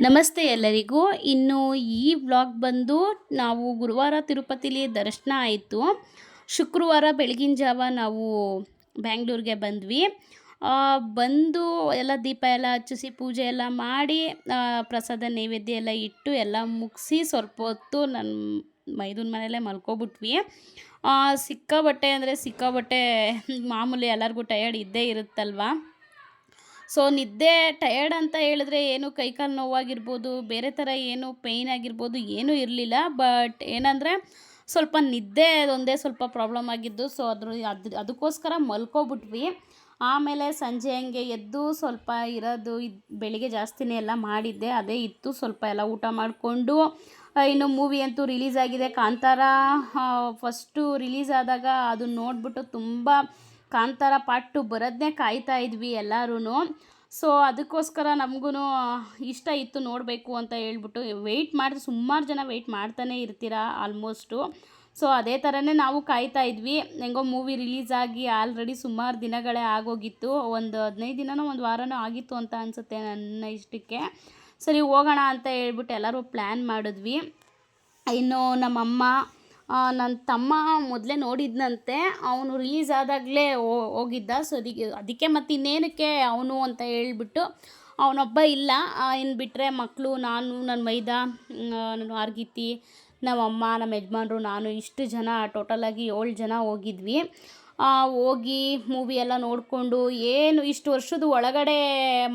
ನಮಸ್ತೆ ಎಲ್ಲರಿಗೂ. ಇನ್ನು ಈ ವ್ಲಾಗ್ ಬಂದು ನಾವು ಗುರುವಾರ ತಿರುಪತಿಲಿ ದರ್ಶನ ಆಯಿತು. ಶುಕ್ರವಾರ ಬೆಳಗಿನ ಜಾವ ನಾವು ಬ್ಯಾಂಗ್ಳೂರಿಗೆ ಬಂದ್ವಿ. ಬಂದು ಎಲ್ಲ ದೀಪ ಎಲ್ಲ ಹಚ್ಚಿಸಿ ಪೂಜೆ ಎಲ್ಲ ಮಾಡಿ ಪ್ರಸಾದ ನೈವೇದ್ಯ ಎಲ್ಲ ಇಟ್ಟು ಎಲ್ಲ ಮುಗಿಸಿ ಸ್ವಲ್ಪ ಹೊತ್ತು ನನ್ನ ಮೈದನ ಮನೆಯಲ್ಲೇ ಮಲ್ಕೊಬಿಟ್ವಿ. ಸಿಕ್ಕಾಬಟ್ಟೆ ಅಂದರೆ ಸಿಕ್ಕಾಬಟ್ಟೆ ಮಾಮೂಲಿ ಎಲ್ಲರಿಗೂ ಟಯರ್ಡ್ ಇದ್ದೇ ಇರುತ್ತಲ್ವ. ಸೊ ನಿದ್ದೆ ಟಯರ್ಡ್ ಅಂತ ಹೇಳಿದ್ರೆ ಏನು ಕೈಕಾಲು ನೋವಾಗಿರ್ಬೋದು, ಬೇರೆ ಥರ ಏನು ಪೇಯ್ನ್ ಆಗಿರ್ಬೋದು ಏನೂ ಇರಲಿಲ್ಲ. ಬಟ್ ಏನಂದರೆ ಸ್ವಲ್ಪ ನಿದ್ದೆ ಒಂದೇ ಸ್ವಲ್ಪ ಪ್ರಾಬ್ಲಮ್ ಆಗಿದ್ದು. ಸೊ ಅದಕ್ಕೋಸ್ಕರ ಮಲ್ಕೊಬಿಟ್ವಿ. ಆಮೇಲೆ ಸಂಜೆ ಹಂಗೆ ಎದ್ದು ಸ್ವಲ್ಪ ಇರೋದು ಬೆಳಿಗ್ಗೆ ಜಾಸ್ತಿನೇ ಎಲ್ಲ ಮಾಡಿದ್ದೆ, ಅದೇ ಇತ್ತು. ಸ್ವಲ್ಪ ಎಲ್ಲ ಊಟ ಮಾಡಿಕೊಂಡು ಇನ್ನು ಮೂವಿ ಅಂತೂ ರಿಲೀಸ್ ಆಗಿದೆ ಕಾಂತಾರ. ಫಸ್ಟು ರಿಲೀಸ್ ಆದಾಗ ಅದನ್ನ ನೋಡಿಬಿಟ್ಟು ತುಂಬ ಕಾಂತಾರ ಪಾರ್ಟ್ 2 ಬರೋದನ್ನೇ ಕಾಯ್ತಾ ಇದ್ವಿ ಎಲ್ಲರೂ. ಸೊ ಅದಕ್ಕೋಸ್ಕರ ನಮಗೂ ಇಷ್ಟ ಇತ್ತು ನೋಡಬೇಕು ಅಂತ ಹೇಳ್ಬಿಟ್ಟು ವೆಯ್ಟ್ ಮಾಡಿದ್ರೆ ಸುಮಾರು ಜನ ವೆಯ್ಟ್ ಮಾಡ್ತಾನೆ ಇರ್ತೀರ ಆಲ್ಮೋಸ್ಟು. ಸೊ ಅದೇ ಥರನೇ ನಾವು ಕಾಯ್ತಾ ಇದ್ವಿ. ಹೆಂಗೋ ಮೂವಿ ರಿಲೀಸ್ ಆಗಿ ಆಲ್ರೆಡಿ ಸುಮಾರು ದಿನಗಳೇ ಆಗೋಗಿತ್ತು. ಒಂದು 15 ದಿನನೋ ಒಂದು ವಾರನೋ ಆಗಿತ್ತು ಅಂತ ಅನಿಸುತ್ತೆ ನನ್ನ ಇಷ್ಟಕ್ಕೆ. ಸರಿ ಹೋಗೋಣ ಅಂತ ಹೇಳ್ಬಿಟ್ಟು ಎಲ್ಲರೂ ಪ್ಲ್ಯಾನ್ ಮಾಡಿದ್ವಿ. ಇನ್ನು ನಮ್ಮಮ್ಮ ನನ್ನ ತಮ್ಮ ಮೊದಲೇ ನೋಡಿದ್ನಂತೆ, ಅವನು ರಿಲೀಸ್ ಆದಾಗಲೇ ಹೋಗಿದ್ದ. ಸೊ ಅದಕ್ಕೆ ಮತ್ತು ಇನ್ನೇನಕ್ಕೆ ಅವನು ಅಂತ ಹೇಳ್ಬಿಟ್ಟು ಅವನೊಬ್ಬ ಇಲ್ಲ. ಇನ್ನು ಬಿಟ್ಟರೆ ಮಕ್ಕಳು, ನಾನು, ನನ್ನ ಮೈದ, ನನ್ನ ಆರ್ಗಿತಿ, ನಮ್ಮಮ್ಮ, ನಮ್ಮ ಯಜಮಾನ್ರು, ನಾನು ಇಷ್ಟು ಜನ ಟೋಟಲಾಗಿ 7 ಜನ ಹೋಗಿದ್ವಿ. ಹೋಗಿ ಮೂವಿ ಎಲ್ಲ ನೋಡಿಕೊಂಡು ಏನು ಇಷ್ಟು ವರ್ಷದ ಒಳಗಡೆ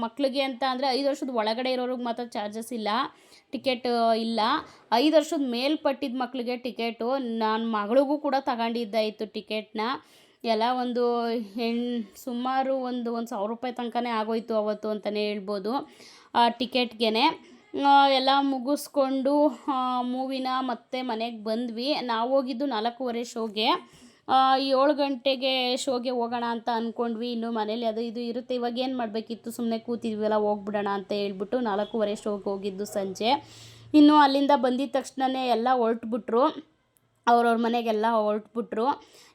ಮಕ್ಕಳಿಗೆ ಅಂತ ಅಂದರೆ 5 ವರ್ಷದ ಒಳಗಡೆ ಇರೋರಿಗೆ ಮಾತ್ರ ಚಾರ್ಜಸ್ ಇಲ್ಲ, ಟಿಕೆಟ್ ಇಲ್ಲ. 5 ವರ್ಷದ ಮೇಲ್ಪಟ್ಟಿದ್ದ ಮಕ್ಕಳಿಗೆ ಟಿಕೆಟು. ನನ್ನ ಮಗಳಿಗೂ ಕೂಡ ತಗೊಂಡಿದ್ದಾಯಿತು ಟಿಕೆಟ್ನ. ಎಲ್ಲ ಒಂದು ಸುಮಾರು ಒಂದು 1,000 ರೂಪಾಯಿ ತನಕನೇ ಆಗೋಯ್ತು ಅವತ್ತು ಅಂತಲೇ ಹೇಳ್ಬೋದು ಟಿಕೆಟ್ಗೆ. ಎಲ್ಲ ಮುಗಿಸ್ಕೊಂಡು ಮೂವಿನ ಮತ್ತೆ ಮನೆಗೆ ಬಂದ್ವಿ. ನಾವು ಹೋಗಿದ್ದು 4:15 ಶೋಗೆ. 7 ಗಂಟೆಗೆ ಶೋಗೆ ಹೋಗೋಣ ಅಂತ ಅಂದ್ಕೊಂಡ್ವಿ. ಇನ್ನು ಮನೇಲಿ ಅದು ಇದು ಇರುತ್ತೆ, ಇವಾಗ ಏನು ಮಾಡಬೇಕಿತ್ತು, ಸುಮ್ಮನೆ ಕೂತಿದ್ವಿಲ್ಲ, ಹೋಗ್ಬಿಡೋಣ ಅಂತ ಹೇಳ್ಬಿಟ್ಟು 4:15 ಶೋಗೆ ಹೋಗಿದ್ದು ಸಂಜೆ. ಇನ್ನು ಅಲ್ಲಿಂದ ಬಂದಿದ್ದ ತಕ್ಷಣವೇ ಎಲ್ಲ ಹೊರಟ್ಬಿಟ್ರು, ಅವ್ರವ್ರ ಮನೆಗೆಲ್ಲ ಹೊರಟ್ಬಿಟ್ರು.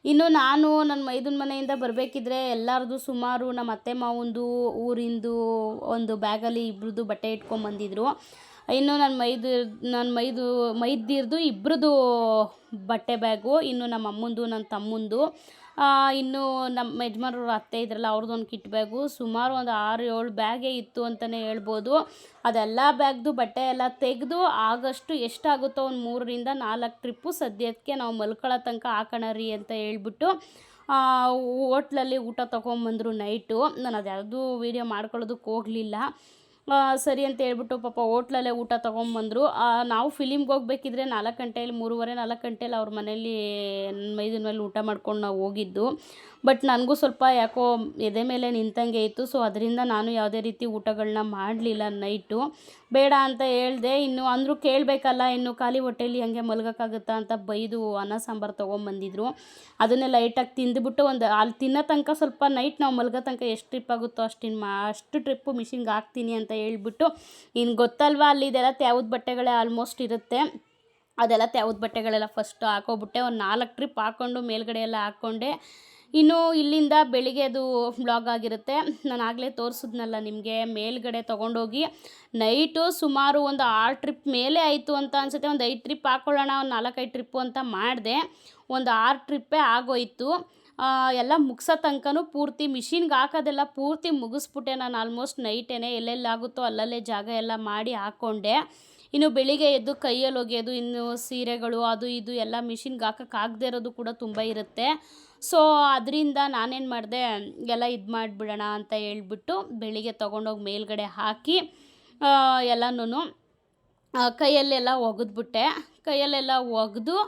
ಇನ್ನು ನಾನು ನನ್ನ ಮೈದನ ಮನೆಯಿಂದ ಬರಬೇಕಿದ್ರೆ ಎಲ್ಲರದು ಸುಮಾರು ನಮ್ಮ ಅತ್ತೆ ಮಾವಂದು ಊರಿಂದು ಒಂದು ಬ್ಯಾಗಲ್ಲಿ ಇಬ್ರದ್ದು ಬಟ್ಟೆ ಇಟ್ಕೊಂಬಂದಿದ್ರು. ಇನ್ನು ನನ್ನ ಮೈದಿರ್ದು ಇಬ್ಬರದು ಬಟ್ಟೆ ಬ್ಯಾಗು, ಇನ್ನು ನಮ್ಮ ಅಮ್ಮಂದು, ನನ್ನ ತಮ್ಮಂದು, ಇನ್ನು ನಮ್ಮ ಯಜಮಾನ್ರವ್ರ ಅತ್ತೆ ಇದ್ರಲ್ಲ ಅವ್ರದ್ದೊಂದು ಕಿಟ್ ಬ್ಯಾಗು. ಸುಮಾರು ಒಂದು 6-7 ಬ್ಯಾಗೇ ಇತ್ತು ಅಂತಲೇ ಹೇಳ್ಬೋದು. ಅದೆಲ್ಲ ಬ್ಯಾಗ್ದು ಬಟ್ಟೆ ಎಲ್ಲ ತೆಗೆದು ಆಗಷ್ಟು ಎಷ್ಟಾಗುತ್ತೋ ಒಂದು 3-4 ಟ್ರಿಪ್ಪು ಸದ್ಯಕ್ಕೆ ನಾವು ಮಲ್ಕೊಳ್ಳೋ ತನಕ ಹಾಕೋಣರಿ ಅಂತ ಹೇಳ್ಬಿಟ್ಟು ಹೋಟ್ಲಲ್ಲಿ ಊಟ ತೊಗೊಂಬಂದರು ನೈಟು. ನಾನು ಅದ್ಯಾವುದೂ ವೀಡಿಯೋ ಮಾಡ್ಕೊಳ್ಳೋದಕ್ಕೆ ಹೋಗಲಿಲ್ಲ. ಸರಿ ಅಂತ ಹೇಳ್ಬಿಟ್ಟು ಪಾಪ ಹೋಟ್ಲಲ್ಲೇ ಊಟ ತೊಗೊಂಬಂದರು. ನಾವು ಫಿಲಿಮ್ಗೆ ಹೋಗ್ಬೇಕಿದ್ರೆ 4 ಗಂಟೆಯಲ್ಲಿ 3:30-4 ಗಂಟೆಯಲ್ಲಿ ಅವ್ರ ಮನೇಲಿ ಮೈದನ ಮೇಲೆ ಊಟ ಮಾಡ್ಕೊಂಡು ನಾವು ಹೋಗಿದ್ದು. ಬಟ್ ನನಗೂ ಸ್ವಲ್ಪ ಯಾಕೋ ಎದೆ ಮೇಲೆ ನಿಂತಂಗೆ ಇತ್ತು. ಸೊ ಅದರಿಂದ ನಾನು ಯಾವುದೇ ರೀತಿ ಊಟಗಳನ್ನ ಮಾಡಲಿಲ್ಲ ನೈಟು. ಬೇಡ ಅಂತ ಹೇಳಿದೆ. ಇನ್ನು ಅಂದರೂ ಕೇಳಬೇಕಲ್ಲ, ಇನ್ನು ಖಾಲಿ ಹೊಟ್ಟೆಲಿ ಹಂಗೆ ಮಲ್ಗೋಕ್ಕಾಗುತ್ತಾ ಅಂತ ಬೈದು ಅನ್ನ ಸಾಂಬಾರು ತೊಗೊಂಬಂದಿದ್ರು. ಅದನ್ನೇ ಲೈಟಾಗಿ ತಿಂದುಬಿಟ್ಟು ಅಲ್ಲಿ ತಿನ್ನೋ ತನಕ ಸ್ವಲ್ಪ ನೈಟ್ ನಾವು ಮಲ್ಗೋ ತನಕ ಎಷ್ಟು ಟ್ರಿಪ್ ಆಗುತ್ತೋ ಅಷ್ಟು ಟ್ರಿಪ್ಪು ಮಿಷಿನ್ಗೆ ಹಾಕ್ತೀನಿ ಅಂತ ಹೇಳ್ಬಿಟ್ಟು, ಇನ್ನು ಗೊತ್ತಲ್ವ ಅಲ್ಲಿ ಇದೆಲ್ಲ ತ್ಯಾವ್ದ ಬಟ್ಟೆಗಳೇ ಆಲ್ಮೋಸ್ಟ್ ಇರುತ್ತೆ. ಅದೆಲ್ಲ ತ್ಯಾವ್ದ ಬಟ್ಟೆಗಳೆಲ್ಲ ಫಸ್ಟು ಹಾಕೋಬಿಟ್ಟೆ. ಒಂದು 4 ಟ್ರಿಪ್ ಹಾಕ್ಕೊಂಡು ಮೇಲ್ಗಡೆ ಎಲ್ಲ ಹಾಕ್ಕೊಂಡೆ. ಇನ್ನು ಇಲ್ಲಿಂದ ಬೆಳಿಗ್ಗೆ ಅದು ವ್ಲಾಗ್ ಆಗಿರುತ್ತೆ. ನಾನು ಆಗಲೇ ತೋರಿಸಿದ್ನಲ್ಲ ನಿಮಗೆ, ಮೇಲ್ಗಡೆ ತೊಗೊಂಡೋಗಿ ನೈಟು ಸುಮಾರು ಒಂದು 6 ಟ್ರಿಪ್ ಮೇಲೆ ಆಯಿತು ಅಂತ ಅನಿಸುತ್ತೆ. ಒಂದು 5 ಟ್ರಿಪ್ ಹಾಕ್ಕೊಳ್ಳೋಣ, ಒಂದು 4-5 ಟ್ರಿಪ್ಪು ಅಂತ ಮಾಡಿದೆ. ಒಂದು 6 ಟ್ರಿಪ್ಪೇ ಆಗೋಯಿತು. ಎಲ್ಲ ಮುಗಿಸೋ ತನಕನೂ ಪೂರ್ತಿ ಮಿಷಿನ್ಗೆ ಹಾಕೋದೆಲ್ಲ ಪೂರ್ತಿ ಮುಗಿಸ್ಬಿಟ್ಟೆ ನಾನು ಆಲ್ಮೋಸ್ಟ್ ನೈಟೇನೆ. ಎಲ್ಲೆಲ್ಲಾಗುತ್ತೋ ಅಲ್ಲಲ್ಲೇ ಜಾಗ ಎಲ್ಲ ಮಾಡಿ ಹಾಕ್ಕೊಂಡೆ. ಇನ್ನು ಬೆಳಿಗ್ಗೆ ಎದ್ದು ಕೈಯಲ್ಲಿ ಒಗೆಯೋದು, ಇನ್ನು ಸೀರೆಗಳು ಅದು ಇದು ಎಲ್ಲ ಮಿಷಿನ್ಗೆ ಹಾಕೋಕ್ಕಾಗದೇ ಇರೋದು ಕೂಡ ತುಂಬ ಇರುತ್ತೆ. ಸೊ ಅದರಿಂದ ನಾನೇನು ಮಾಡಿದೆ, ಎಲ್ಲ ಇದು ಮಾಡಿಬಿಡೋಣ ಅಂತ ಹೇಳ್ಬಿಟ್ಟು ಬೆಳಿಗ್ಗೆ ತೊಗೊಂಡೋಗಿ ಮೇಲ್ಗಡೆ ಹಾಕಿ ಎಲ್ಲನೂ ಕೈಯಲ್ಲೆಲ್ಲ ಒಗೆದ್ಬಿಟ್ಟೆ. ಕೈಯಲ್ಲೆಲ್ಲ ಒಗೆದು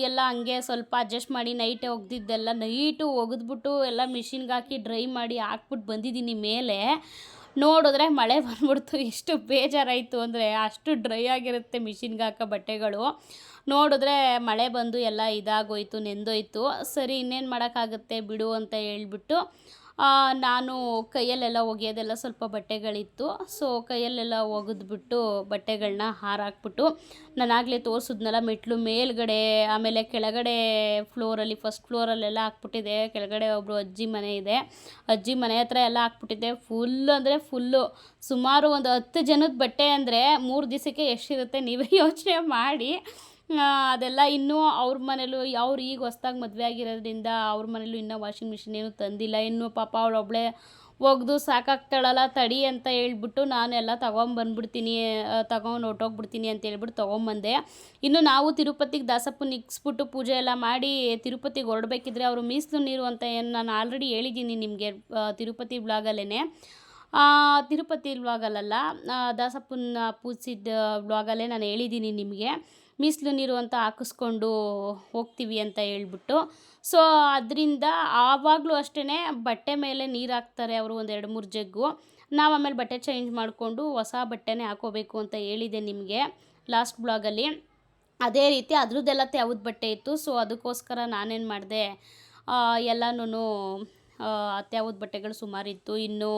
ಎಲ್ಲ ಹಂಗೆ ಸ್ವಲ್ಪ ಅಡ್ಜಸ್ಟ್ ಮಾಡಿ ನೈಟೇ ಒಗೆದಿದ್ದೆಲ್ಲ ನೈಟು ಒಗೆದ್ಬಿಟ್ಟು ಎಲ್ಲ ಮಿಷಿನ್ಗೆ ಹಾಕಿ ಡ್ರೈ ಮಾಡಿ ಹಾಕ್ಬಿಟ್ಟು ಬಂದಿದ್ದೀನಿ ಮೇಲೆ. ನೋಡಿದ್ರೆ ಮಳೆ ಬಂದ್ಬಿಡ್ತು. ಎಷ್ಟು ಬೇಜಾರಾಯಿತು ಅಂದರೆ, ಅಷ್ಟು ಡ್ರೈ ಆಗಿರುತ್ತೆ ಮಿಷಿನ್ಗೆ ಹಾಕೋ ಬಟ್ಟೆಗಳು. ನೋಡಿದ್ರೆ ಮಳೆ ಬಂದು ಎಲ್ಲ ಇದಾಗೋಯ್ತು, ನೆಂದೋಯ್ತು. ಸರಿ ಇನ್ನೇನು ಮಾಡೋಕ್ಕಾಗುತ್ತೆ ಬಿಡು ಅಂತ ಹೇಳ್ಬಿಟ್ಟು ನಾನು ಕೈಯಲ್ಲೆಲ್ಲ ಒಗೆಯೋದೆಲ್ಲ ಸ್ವಲ್ಪ ಬಟ್ಟೆಗಳಿತ್ತು. ಸೊ ಕೈಯಲ್ಲೆಲ್ಲ ಒಗೆದ್ಬಿಟ್ಟು ಬಟ್ಟೆಗಳನ್ನ ಹಾರಾಕ್ಬಿಟ್ಟು ನಾನಾಗಲೇ ತೋರಿಸಿದ್ನಲ್ಲ ಮೆಟ್ಲು ಮೇಲ್ಗಡೆ ಆಮೇಲೆ ಕೆಳಗಡೆ ಫ್ಲೋರಲ್ಲಿ ಫಸ್ಟ್ ಫ್ಲೋರಲ್ಲೆಲ್ಲ ಹಾಕ್ಬಿಟ್ಟಿದ್ದೆ. ಕೆಳಗಡೆ ಒಬ್ಬರು ಅಜ್ಜಿ ಮನೆ ಇದೆ, ಅಜ್ಜಿ ಮನೆ ಹತ್ರ ಎಲ್ಲ ಹಾಕ್ಬಿಟ್ಟಿದ್ದೆ. ಫುಲ್ಲು ಅಂದರೆ ಫುಲ್ಲು ಸುಮಾರು ಒಂದು 10 ಜನದ ಬಟ್ಟೆ ಅಂದರೆ 3 ದಿವಸಕ್ಕೆ ಎಷ್ಟಿರುತ್ತೆ ನೀವೇ ಯೋಚನೆ ಮಾಡಿ. ಅದೆಲ್ಲ ಇನ್ನೂ ಅವ್ರ ಮನೇಲೂ ಅವ್ರು ಈಗ ಹೊಸ್ದಾಗಿ ಮದುವೆ ಆಗಿರೋದ್ರಿಂದ ಅವ್ರ ಮನೇಲೂ ಇನ್ನೂ ವಾಷಿಂಗ್ ಮಿಷಿನ್ ಏನೂ ತಂದಿಲ್ಲ. ಇನ್ನೂ ಪಾಪ ಅವಳೊಬ್ಬಳೇ ಒಗೆದು ಸಾಕಾಗ್ತಾಳಲ್ಲ ತಡಿ ಅಂತ ಹೇಳ್ಬಿಟ್ಟು ನಾನೆಲ್ಲ ತೊಗೊಂಬಂದ್ಬಿಡ್ತೀನಿ, ತೊಗೊಂಡು ಹೊರ್ಟೋಗ್ಬಿಡ್ತೀನಿ ಅಂತ ಹೇಳ್ಬಿಟ್ಟು ತೊಗೊಂಬಂದೆ. ಇನ್ನು ನಾವು ತಿರುಪತಿಗೆ ದಾಸಪ್ಪನ ಇಕ್ಸ್ಬಿಟ್ಟು ಪೂಜೆ ಎಲ್ಲ ಮಾಡಿ ತಿರುಪತಿಗೆ ಹೊರಡಬೇಕಿದ್ರೆ ಅವರು ಮೀಸಲು ನೀರು ಅಂತ ಏನು ನಾನು ಆಲ್ರೆಡಿ ಹೇಳಿದ್ದೀನಿ ನಿಮಗೆ ತಿರುಪತಿ ವ್ಲಾಗಲ್ಲೇ. ತಿರುಪತಿ ವ್ಲಾಗಲ್ಲ, ದಾಸಪ್ಪನ ಪೂಜಿಸಿದ ವ್ಲಾಗಲ್ಲೇ ನಾನು ಹೇಳಿದ್ದೀನಿ ನಿಮಗೆ ಮೀಸಲು ನೀರು ಅಂತ ಹಾಕಿಸ್ಕೊಂಡು ಹೋಗ್ತೀವಿ ಅಂತ ಹೇಳ್ಬಿಟ್ಟು. ಸೊ ಅದರಿಂದ ಆವಾಗಲೂ ಅಷ್ಟೇ ಬಟ್ಟೆ ಮೇಲೆ ನೀರು ಹಾಕ್ತಾರೆ ಅವರು ಒಂದು 2-3 ಜಗ್ಗು. ನಾವು ಆಮೇಲೆ ಬಟ್ಟೆ ಚೇಂಜ್ ಮಾಡಿಕೊಂಡು ಹೊಸ ಬಟ್ಟೆನೇ ಹಾಕೋಬೇಕು ಅಂತ ಹೇಳಿದೆ ನಿಮಗೆ ಲಾಸ್ಟ್ ಬ್ಲಾಗಲ್ಲಿ. ಅದೇ ರೀತಿ ಅದ್ರದ್ದೆಲ್ಲ ತ್ಯಾವದ ಬಟ್ಟೆ ಇತ್ತು. ಸೊ ಅದಕ್ಕೋಸ್ಕರ ನಾನೇನು ಮಾಡಿದೆ, ಎಲ್ಲನೂ ತ್ಯಾವದ ಬಟ್ಟೆಗಳು ಸುಮಾರಿತ್ತು. ಇನ್ನು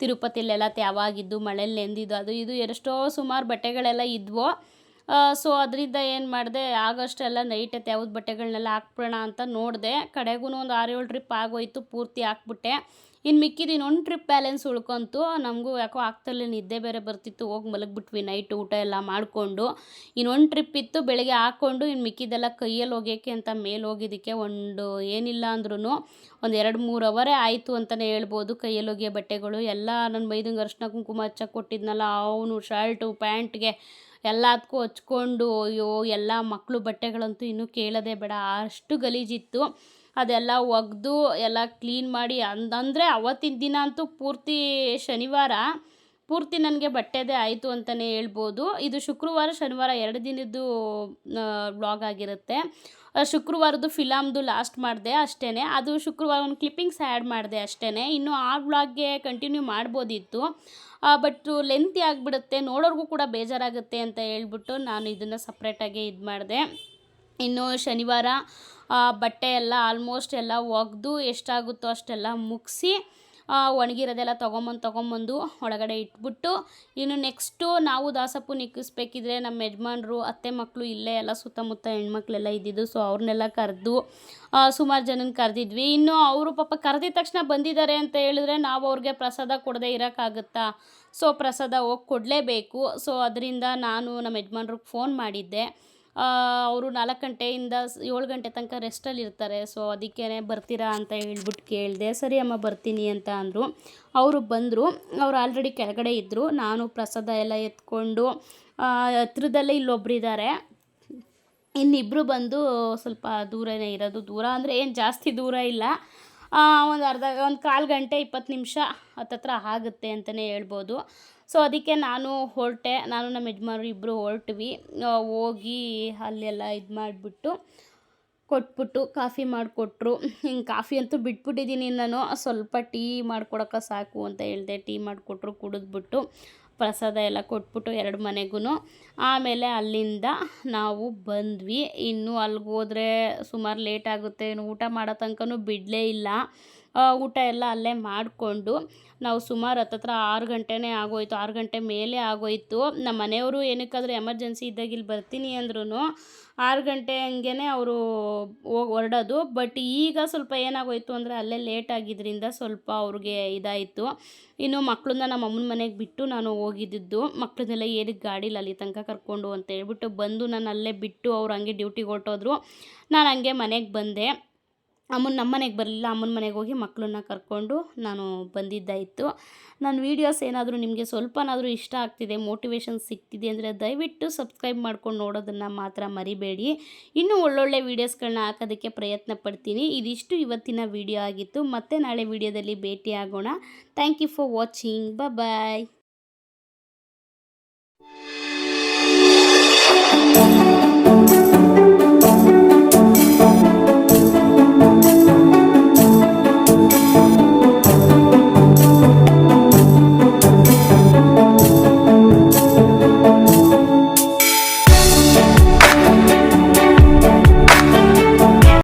ತಿರುಪತಿಲೆಲ್ಲ ತ್ಯಾವಾಗಿದ್ದು ಮಳೇಲಿ ನೆಂದಿದ್ದು ಅದು ಇದು ಎಷ್ಟೋ ಸುಮಾರು ಬಟ್ಟೆಗಳೆಲ್ಲ ಇದ್ವು. ಸೊ ಅದರಿಂದ ಏನು ಮಾಡಿದೆ, ಆಗಷ್ಟೆಲ್ಲ ನೈಟೇ ತ್ಯಾವದ ಬಟ್ಟೆಗಳನ್ನೆಲ್ಲ ಹಾಕ್ಬಿಡೋಣ ಅಂತ ನೋಡಿದೆ. ಕಡೆಗೂ ಒಂದು 6-7 ಟ್ರಿಪ್ ಆಗೋಯ್ತು, ಪೂರ್ತಿ ಹಾಕ್ಬಿಟ್ಟೆ. ಇನ್ನು ಮಿಕ್ಕಿದ್ದು ಇನ್ನೊಂದು ಟ್ರಿಪ್ ಬ್ಯಾಲೆನ್ಸ್ ಉಳ್ಕೊಂತು. ನಮಗೂ ಯಾಕೋ ಆಗ್ತಲೇ ನಿದ್ದೆ ಬೇರೆ ಬರ್ತಿತ್ತು, ಹೋಗಿ ಮಲಗಿಬಿಟ್ವಿ ನೈಟು ಊಟ ಎಲ್ಲ ಮಾಡಿಕೊಂಡು. ಇನ್ನೊಂದು ಟ್ರಿಪ್ ಇತ್ತು ಬೆಳಗ್ಗೆ ಹಾಕ್ಕೊಂಡು, ಇನ್ನು ಮಿಕ್ಕಿದ್ದೆಲ್ಲ ಕೈಯಲ್ಲಿ ಒಗೆಯೋಕ್ಕೆ ಅಂತ ಮೇಲೆ ಹೋಗಿದ್ದಕ್ಕೆ ಒಂದು ಏನಿಲ್ಲ ಅಂದ್ರೂ ಒಂದು 2-3 ಅವರೇ ಆಯಿತು ಅಂತಲೇ ಹೇಳ್ಬೋದು. ಕೈಯಲ್ಲಿ ಒಗೆಯೋ ಬಟ್ಟೆಗಳು ಎಲ್ಲ ನನ್ನ ಮೈದಂಗೆ ಅರಿಶಿನ ಕುಂಕುಮ ಹಚ್ಚಕ್ಕೆ ಕೊಟ್ಟಿದ್ನಲ್ಲ, ಅವನು ಶರ್ಟು ಪ್ಯಾಂಟ್ಗೆ ಎಲ್ಲದಕ್ಕೂ ಹಚ್ಕೊಂಡು ಅಯ್ಯೋ ಎಲ್ಲ ಮಕ್ಕಳು ಬಟ್ಟೆಗಳಂತೂ ಇನ್ನೂ ಕೇಳೋದೇ ಬೇಡ, ಅಷ್ಟು ಗಲೀಜಿತ್ತು. ಅದೆಲ್ಲ ಒಗೆದು ಎಲ್ಲ ಕ್ಲೀನ್ ಮಾಡಿ ಅಂದರೆ ಅವತ್ತಿನ ದಿನ ಅಂತೂ ಪೂರ್ತಿ ಶನಿವಾರ ಪೂರ್ತಿ ನನಗೆ ಬಟ್ಟೆದೇ ಆಯಿತು ಅಂತಲೇ ಹೇಳ್ಬೋದು. ಇದು ಶುಕ್ರವಾರ ಶನಿವಾರ 2 ದಿನದ್ದು ವ್ಲಾಗ್ ಆಗಿರುತ್ತೆ. ಶುಕ್ರವಾರದ್ದು ಫಿಲಮ್ದು ಲಾಸ್ಟ್ ಮಾಡಿದೆ ಅಷ್ಟೇ. ಅದು ಶುಕ್ರವಾರ ಒಂದು ಕ್ಲಿಪ್ಪಿಂಗ್ಸ್ ಆ್ಯಡ್ ಮಾಡಿದೆ ಅಷ್ಟೇ. ಇನ್ನು ಆ ವ್ಲಾಗ್ಗೆ ಕಂಟಿನ್ಯೂ ಮಾಡ್ಬೋದಿತ್ತು, ಬಟ್ ಲೆಂತಿ ಆಗಿಬಿಡುತ್ತೆ, ನೋಡೋರ್ಗೂ ಕೂಡ ಬೇಜಾರಾಗುತ್ತೆ ಅಂತ ಹೇಳ್ಬಿಟ್ಟು ನಾನು ಇದನ್ನು ಸಪ್ರೇಟಾಗಿ ಇದು ಮಾಡಿದೆ. ಇನ್ನು ಶನಿವಾರ ಬಟ್ಟೆ ಎಲ್ಲ ಆಲ್ಮೋಸ್ಟ್ ಎಲ್ಲ ಒಗೆದು ಎಷ್ಟಾಗುತ್ತೋ ಅಷ್ಟೆಲ್ಲ ಮುಗಿಸಿ ಒಣಗಿರೋದೆಲ್ಲ ತೊಗೊಂಬಂದು ಒಳಗಡೆ ಇಟ್ಬಿಟ್ಟು, ಇನ್ನು ನೆಕ್ಸ್ಟು ನಾವು ದಾಸಪ್ಪನ ಇಕ್ಕಿಸ್ಬೇಕಿದ್ರೆ ನಮ್ಮ ಯಜಮಾನ್ರು ಅತ್ತೆ ಮಕ್ಕಳು ಇಲ್ಲೇ ಎಲ್ಲ ಸುತ್ತಮುತ್ತ ಹೆಣ್ಮಕ್ಳೆಲ್ಲ ಇದ್ದಿದ್ದು. ಸೊ ಅವ್ರನ್ನೆಲ್ಲ ಕರೆದು ಸುಮಾರು ಜನನ ಕರೆದಿದ್ವಿ. ಇನ್ನು ಅವರು ಪಾಪ ಕರೆದಿದ ತಕ್ಷಣ ಬಂದಿದ್ದಾರೆ ಅಂತ ಹೇಳಿದ್ರೆ ನಾವು ಅವ್ರಿಗೆ ಪ್ರಸಾದ ಕೊಡದೆ ಇರೋಕ್ಕಾಗುತ್ತಾ? ಸೊ ಪ್ರಸಾದ ಹೋಗಿ ಕೊಡಲೇಬೇಕು. ಸೊ ಅದರಿಂದ ನಾನು ನಮ್ಮ ಯಜಮಾನ್ರಿಗೆ ಫೋನ್ ಮಾಡಿದ್ದೆ. ಅವರು 4 ಗಂಟೆಯಿಂದ 7 ಗಂಟೆ ತನಕ ರೆಸ್ಟಲ್ಲಿ ಇರ್ತಾರೆ. ಸೊ ಅದಕ್ಕೇ ಬರ್ತೀರಾ ಅಂತ ಹೇಳ್ಬಿಟ್ಟು ಕೇಳಿದೆ. ಸರಿ ಅಮ್ಮ ಬರ್ತೀನಿ ಅಂತ ಅಂದರು. ಅವರು ಬಂದರು. ಅವ್ರು ಆಲ್ರೆಡಿ ಕೆಳಗಡೆ ಇದ್ದರು. ನಾನು ಪ್ರಸಾದ ಎಲ್ಲ ಎತ್ಕೊಂಡು ಹತ್ರದಲ್ಲೇ ಇಲ್ಲೊಬ್ಬರಿದ್ದಾರೆ, ಇನ್ನಿಬ್ಬರು ಬಂದು ಸ್ವಲ್ಪ ದೂರನೇ ಇರೋದು. ದೂರ ಅಂದರೆ ಏನು ಜಾಸ್ತಿ ದೂರ ಇಲ್ಲ, ಒಂದು ಕಾಲು ಗಂಟೆ 20 ನಿಮಿಷ ಹತ್ತತ್ರ ಆಗುತ್ತೆ ಅಂತಲೇ ಹೇಳ್ಬೋದು. ಸೊ ಅದಕ್ಕೆ ನಾನು ಹೊರಟೆ, ನಾನು ನಮ್ಮ ಯಜಮಾನರು ಇಬ್ಬರು ಹೊರಟ್ವಿ. ಹೋಗಿ ಅಲ್ಲೆಲ್ಲ ಇದು ಮಾಡಿಬಿಟ್ಟು ಕೊಟ್ಬಿಟ್ಟು ಕಾಫಿ ಮಾಡಿಕೊಟ್ರು. ಹಿಂಗೆ ಕಾಫಿ ಅಂತೂ ಬಿಟ್ಬಿಟ್ಟಿದ್ದೀನಿ ನಾನು, ಸ್ವಲ್ಪ ಟೀ ಮಾಡಿಕೊಡೋಕೆ ಸಾಕು ಅಂತ ಹೇಳಿದೆ. ಟೀ ಮಾಡಿಕೊಟ್ರು, ಕುಡಿದ್ಬಿಟ್ಟು ಪ್ರಸಾದ ಎಲ್ಲ ಕೊಟ್ಬಿಟ್ಟು 2 ಮನೆಗೂ ಆಮೇಲೆ ಅಲ್ಲಿಂದ ನಾವು ಬಂದ್ವಿ. ಇನ್ನು ಅಲ್ಲಿಗೆ ಹೋದರೆ ಸುಮಾರು ಲೇಟ್ ಆಗುತ್ತೆ, ಊಟ ಮಾಡೋ ತನಕನೂ ಬಿಡಲೇ ಇಲ್ಲ. ಊಟ ಎಲ್ಲ ಅಲ್ಲೇ ಮಾಡಿಕೊಂಡು ನಾವು ಸುಮಾರು ಹತ್ತತ್ರ 6 ಗಂಟೆನೇ ಆಗೋಯಿತು, 6 ಗಂಟೆ ಮೇಲೆ ಆಗೋಯಿತು. ನಮ್ಮ ಮನೆಯವರು ಏನಕ್ಕಾದರೂ ಎಮರ್ಜೆನ್ಸಿ ಇದ್ದಾಗ ಇಲ್ಲಿ ಬರ್ತೀನಿ ಅಂದ್ರೂ 6 ಗಂಟೆ ಹಂಗೆ ಅವರು ಹೊರಡೋದು. ಬಟ್ ಈಗ ಸ್ವಲ್ಪ ಏನಾಗೋಯಿತು ಅಂದರೆ ಅಲ್ಲೇ ಲೇಟ್ ಆಗಿದ್ದರಿಂದ ಸ್ವಲ್ಪ ಅವ್ರಿಗೆ ಇದಾಯಿತು. ಇನ್ನು ಮಕ್ಕಳನ್ನ ನಮ್ಮ ಅಮ್ಮನ ಮನೆಗೆ ಬಿಟ್ಟು ನಾನು ಹೋಗಿದ್ದು, ಮಕ್ಕಳನ್ನೆಲ್ಲ ಏನಕ್ಕೆ ಗಾಡೀಲಿ ಅಲ್ಲಿ ತನಕ ಕರ್ಕೊಂಡು ಅಂತ ಹೇಳ್ಬಿಟ್ಟು ಬಂದು ನಾನು ಅಲ್ಲೇ ಬಿಟ್ಟು ಅವ್ರು ಹಂಗೆ ಡ್ಯೂಟಿಗೆ ಹೊರಟೋದ್ರು. ನಾನು ಹಂಗೆ ಮನೆಗೆ ಬಂದೆ. ನಮ್ಮ ಮನೆಗೆ ಬರಲಿಲ್ಲ, ಅಮ್ಮನ ಮನೆಗೆ ಹೋಗಿ ಮಕ್ಕಳನ್ನ ಕರ್ಕೊಂಡು ನಾನು ಬಂದಿದ್ದಾಯಿತು. ನನ್ನ ವೀಡಿಯೋಸ್ ಏನಾದರೂ ನಿಮಗೆ ಸ್ವಲ್ಪನಾದರೂ ಇಷ್ಟ ಆಗ್ತಿದೆ, ಮೋಟಿವೇಶನ್ ಸಿಗ್ತಿದೆ ಅಂದರೆ ದಯವಿಟ್ಟು ಸಬ್ಸ್ಕ್ರೈಬ್ ಮಾಡ್ಕೊಂಡು ನೋಡೋದನ್ನು ಮಾತ್ರ ಮರಿಬೇಡಿ. ಇನ್ನೂ ಒಳ್ಳೊಳ್ಳೆ ವೀಡಿಯೋಸ್ಗಳನ್ನ ಹಾಕೋದಕ್ಕೆ ಪ್ರಯತ್ನ ಪಡ್ತೀನಿ. ಇದಿಷ್ಟು ಇವತ್ತಿನ ವಿಡಿಯೋ ಆಗಿತ್ತು. ಮತ್ತೆ ನಾಳೆ ವಿಡಿಯೋದಲ್ಲಿ ಭೇಟಿ ಆಗೋಣ. Thank you for watching. Bye.